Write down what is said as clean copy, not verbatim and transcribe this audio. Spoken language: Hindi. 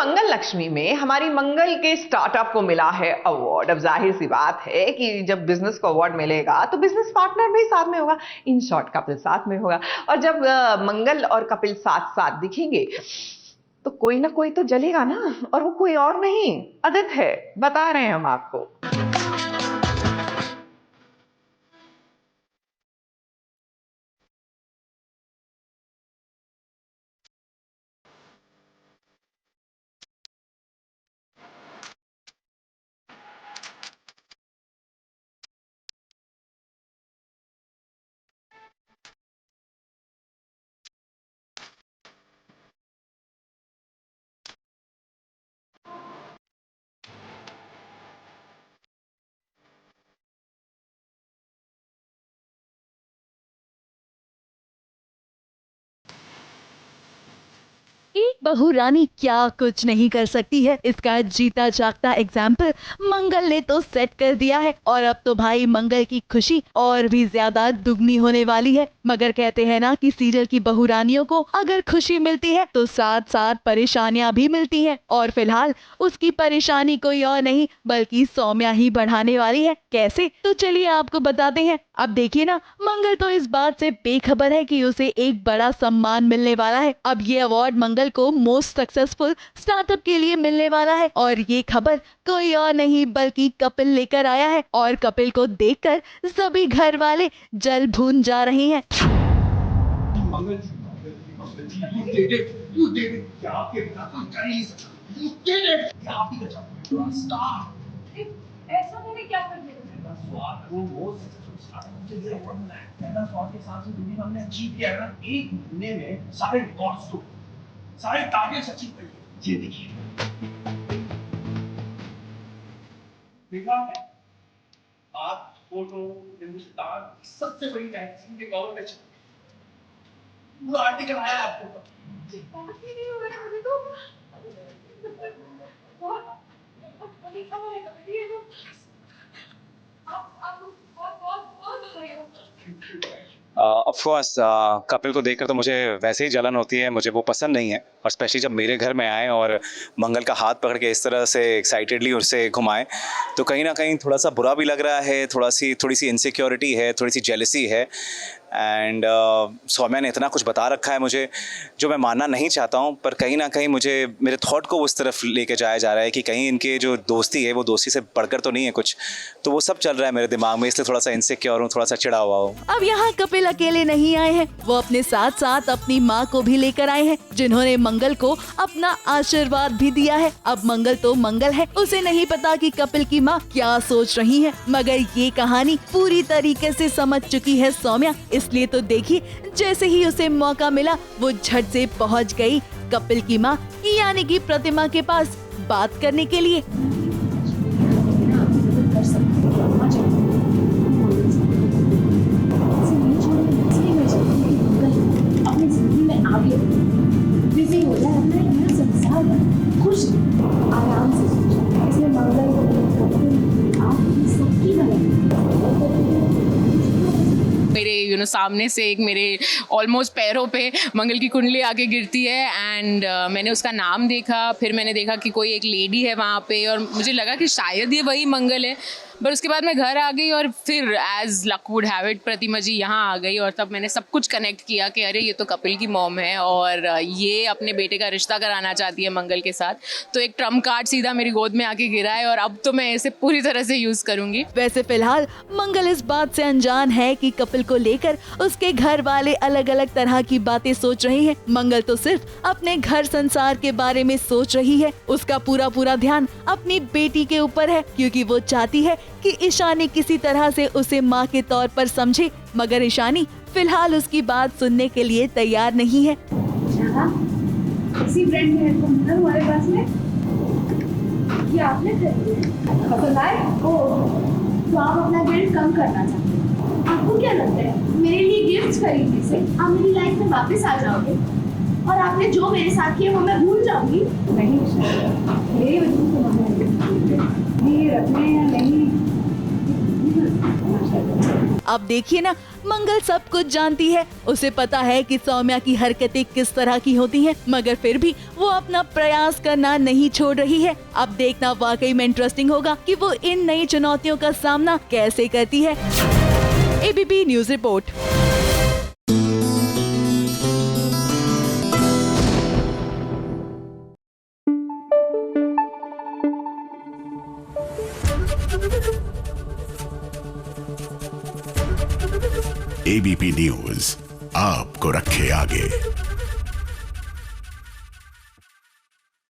मंगल लक्ष्मी में हमारी मंगल के स्टार्टअप को मिला है अवार्ड। अब जाहिर सी बात है कि जब बिजनेस को अवार्ड मिलेगा तो बिजनेस पार्टनर भी साथ में होगा, इन शॉर्ट कपिल साथ में होगा। और जब मंगल और कपिल साथ साथ दिखेंगे तो कोई ना कोई तो जलेगा ना, और वो कोई और नहीं अदित है, बता रहे हैं हम आपको। एक बहू रानी क्या कुछ नहीं कर सकती है, इसका जीता जागता एग्जाम्पल मंगल ने तो सेट कर दिया है। और अब तो भाई मंगल की खुशी और भी ज्यादा दुगनी होने वाली है। मगर कहते हैं ना कि सीरियल की बहू रानियों को अगर खुशी मिलती है तो साथ साथ परेशानियां भी मिलती हैं, और फिलहाल उसकी परेशानी कोई और नहीं बल्कि सौम्या ही बढ़ाने वाली है। कैसे, तो चलिए आपको बताते हैं। अब देखिए ना, मंगल तो इस बात से बेखबर है कि उसे एक बड़ा सम्मान मिलने वाला है। अब ये अवार्ड मंगल को मोस्ट सक्सेसफुल स्टार्टअप के लिए मिलने वाला है, और ये खबर कोई और नहीं बल्कि कपिल लेकर आया है। और कपिल को देखकर सभी घर वाले जल भून जा रहे हैं। मंगल you did it. You did it. क्या आपके बिना कोई कर ही नहीं सकता. You did it. क्या आप ही कर सकते हो. Star. ऐसा मैंने क्या कर दिया? मेरा स्वाद वो सक्सेसफुल स्टार्टअप के लिए अवार्ड मिला है. पहला 100 के साथ से दुनिया हमने अचीव किया है ना. एक महीने में सारे रिकॉर्ड्स तो सारे टारगेट्स अचीव कर लिए. ये देखिए. देखा है? आज फोटो हिंदुस्तान सबसे बड़ी मैगजीन के कवर पे वो आर्टिकल आया आपको. बात ही नहीं हो रहा है मुझे तो. बहुत बड़ी खबर है ये तो. आप बहुत बहुत बहुत बधाई. ऑफ कोर्स कपिल को देखकर तो मुझे वैसे ही जलन होती है, मुझे वो पसंद नहीं है। और स्पेशली जब मेरे घर में आए और मंगल का हाथ पकड़ के इस तरह से एक्साइटेडली उससे घुमाएं तो कहीं ना कहीं थोड़ा सा बुरा भी लग रहा है, थोड़ी सी इनसिक्योरिटी है, थोड़ी सी जेलसी है। एंड सौम्या ने इतना कुछ बता रखा है मुझे जो मैं मानना नहीं चाहता हूँ, पर कहीं ना कहीं मुझे मेरे थॉट को उस तरफ लेके जाया जा रहा है कि कहीं इनके जो दोस्ती है वो दोस्ती से बढ़कर तो नहीं है कुछ। तो वो सब चल रहा है मेरे दिमाग में, इसलिए थोड़ा सा इनसिक्योर हूँ, थोड़ा सा चिढ़ा हुआ हूँ। अब यहाँ कपिल अकेले नहीं आए हैं, वो अपने साथ साथ अपनी माँ को भी लेकर आए हैं, जिन्होंने मंगल को अपना आशीर्वाद भी दिया है। अब मंगल तो मंगल है, उसे नहीं पता कि कपिल की माँ क्या सोच रही है, मगर ये कहानी पूरी तरीके से समझ चुकी है सौम्या। इसलिए तो देखिए, जैसे ही उसे मौका मिला वो झट से पहुंच गई कपिल की माँ यानी कि प्रतिमा के पास बात करने के लिए। अपनी जिंदगी में आगे बिजी हो जाए, अपना एक नया संसार बना, खुश आराम से सोचो। इसमें मंगल आपकी सबकी मेरे सामने से एक मेरे ऑलमोस्ट पैरों पे मंगल की कुंडली आके गिरती है एंड मैंने उसका नाम देखा, फिर मैंने देखा कि कोई एक लेडी है वहाँ पे और मुझे लगा कि शायद ये वही मंगल है। पर उसके बाद मैं घर आ गई और फिर as luck would have it Pratima ji यहाँ आ गई और तब मैंने सब कुछ कनेक्ट किया कि अरे ये तो कपिल की मॉम है और ये अपने बेटे का रिश्ता कराना चाहती है मंगल के साथ। तो एक ट्रम्प कार्ड सीधा मेरी गोद में आके गिरा है और अब तो मैं इसे पूरी तरह से यूज़ करूँगी। वैसे फिलहाल मंगल इस बात से अनजान है कि कपिल को लेकर उसके घर वाले अलग अलग तरह की बातें सोच रहे हैं। मंगल तो सिर्फ अपने घर संसार के बारे में सोच रही है, उसका पूरा ध्यान अपनी बेटी के ऊपर है, क्योंकि वो चाहती है कि ईशानी किसी तरह से उसे माँ के तौर पर समझे। मगर ईशानी फिलहाल उसकी बात सुनने के लिए तैयार नहीं है। किसी फ्रेंड ने हेडफोन दिया हमारे पास में, ये आपने खरीदे पसंद आए? तो आप अपना गिल्ट कम करना चाहते हैं। आपको क्या लगता है मेरे लिए गिफ्ट्स खरीदने से आप मेरी लाइफ में वापस आ जाओगे और आपने जो मेरे साथ किया वो मैं भूल जाऊंगी? नहीं, मेरी वजह से ये रखने या नहीं। अब देखिए ना, मंगल सब कुछ जानती है, उसे पता है कि सौम्या की हरकतें किस तरह की होती हैं, मगर फिर भी वो अपना प्रयास करना नहीं छोड़ रही है। अब देखना वाकई में इंटरेस्टिंग होगा कि वो इन नई चुनौतियों का सामना कैसे करती है। ABP news report. ABP news आपको रखे आगे।